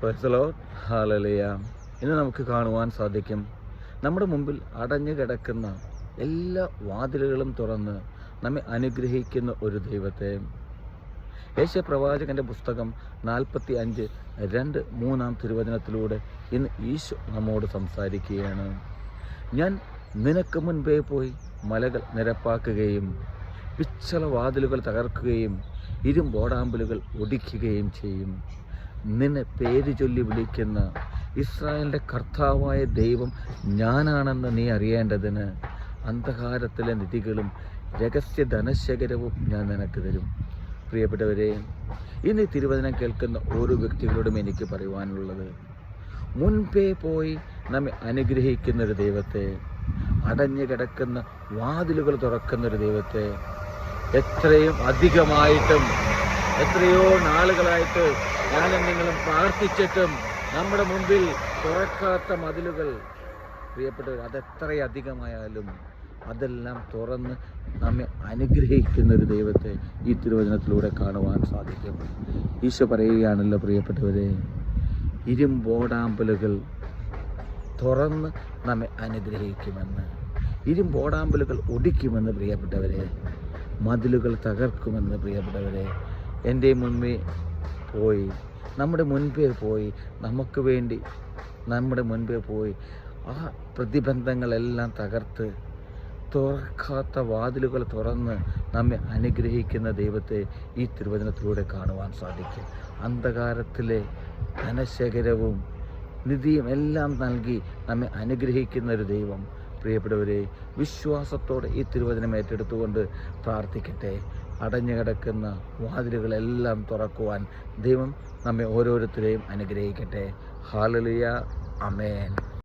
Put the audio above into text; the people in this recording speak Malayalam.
Praise the Lord. ഹല്ലേലൂയ. ഇന്ന് നമുക്ക് കാണുവാൻ സാധിക്കും, നമ്മുടെ മുമ്പിൽ അടഞ്ഞു കിടക്കുന്ന എല്ലാ വാതിലുകളും തുറന്ന് നമ്മെ അനുഗ്രഹിക്കുന്ന ഒരു ദൈവത്തെ. യേശയ്യാപ്രവാചകൻ്റെ പുസ്തകം 45:2 തിരുവചനത്തിലൂടെ ഇന്ന് ഈശോ നമ്മോട് സംസാരിക്കുകയാണ്. ഞാൻ നിനക്ക് മുൻപേ പോയി മലകൾ നിരപ്പാക്കുകയും പിച്ചള വാതിലുകൾ തകർക്കുകയും ഇരുമ്പോടാമ്പലുകൾ ഒടിക്കുകയും ചെയ്യും. നിന്നെ പേര് ചൊല്ലി വിളിക്കുന്ന ഇസ്രായേലിൻ്റെ കർത്താവായ ദൈവം ഞാനാണെന്ന് നീ അറിയേണ്ടതിന് അന്ധകാരത്തിലെ നിധികളും രഹസ്യ ധനശേഖരവും ഞാൻ നിനക്ക് തരും. പ്രിയപ്പെട്ടവരെ, ഇന്ന് തിരുവചനം കേൾക്കുന്ന ഓരോ വ്യക്തികളോടും എനിക്ക് പറയുവാനുള്ളത്, മുൻപേ പോയി നമ്മെ അനുഗ്രഹിക്കുന്നൊരു ദൈവത്തെ, അടഞ്ഞു കിടക്കുന്ന വാതിലുകൾ തുറക്കുന്നൊരു ദൈവത്തെ, എത്രയും അധികമായിട്ടും എത്രയോ നാളുകളായിട്ട് ഞാനും നിങ്ങളും പ്രാർത്ഥിച്ചിട്ടും നമ്മുടെ മുമ്പിൽ തുറക്കാത്ത മതിലുകൾ, പ്രിയപ്പെട്ടവർ, അതെത്രയധികമായാലും അതെല്ലാം തുറന്ന് നമ്മെ അനുഗ്രഹിക്കുന്നൊരു ദൈവത്തെ ഈ തിരുവചനത്തിലൂടെ കാണുവാൻ സാധിക്കും. ഈശോ പറയുകയാണല്ലോ, പ്രിയപ്പെട്ടവരെ, ഇരുമ്പോടാമ്പലുകൾ തുറന്ന് നമ്മെ അനുഗ്രഹിക്കുമെന്ന്, ഇരുമ്പോടാമ്പലുകൾ ഒടിക്കുമെന്ന് പ്രിയപ്പെട്ടവരെ, മതിലുകൾ തകർക്കുമെന്ന് പ്രിയപ്പെട്ടവരെ. എൻ്റെ മുൻപേ പോയി, നമ്മുടെ മുൻപേ പോയി, നമുക്ക് വേണ്ടി നമ്മുടെ മുൻപേ പോയി ആ പ്രതിബന്ധങ്ങളെല്ലാം തകർത്ത് തുറക്കാത്ത വാതിലുകൾ തുറന്ന് നമ്മെ അനുഗ്രഹിക്കുന്ന ദൈവത്തെ ഈ തിരുവചനത്തിലൂടെ കാണുവാൻ സാധിക്കും. അന്ധകാരത്തിലെ ധനശേഖരവും നിധിയും എല്ലാം നൽകി നമ്മെ അനുഗ്രഹിക്കുന്ന ഒരു ദൈവം. പ്രിയപ്പെട്ടവരെ, വിശ്വാസത്തോടെ ഈ തിരുവചനം ഏറ്റെടുത്തുകൊണ്ട് പ്രാർത്ഥിക്കട്ടെ. അടഞ്ഞു കിടക്കുന്ന വാതിലുകളെല്ലാം തുറക്കുവാൻ ദൈവം നമ്മെ ഓരോരുത്തരെയും അനുഗ്രഹിക്കട്ടെ. ഹല്ലേലൂയ. ആമേൻ.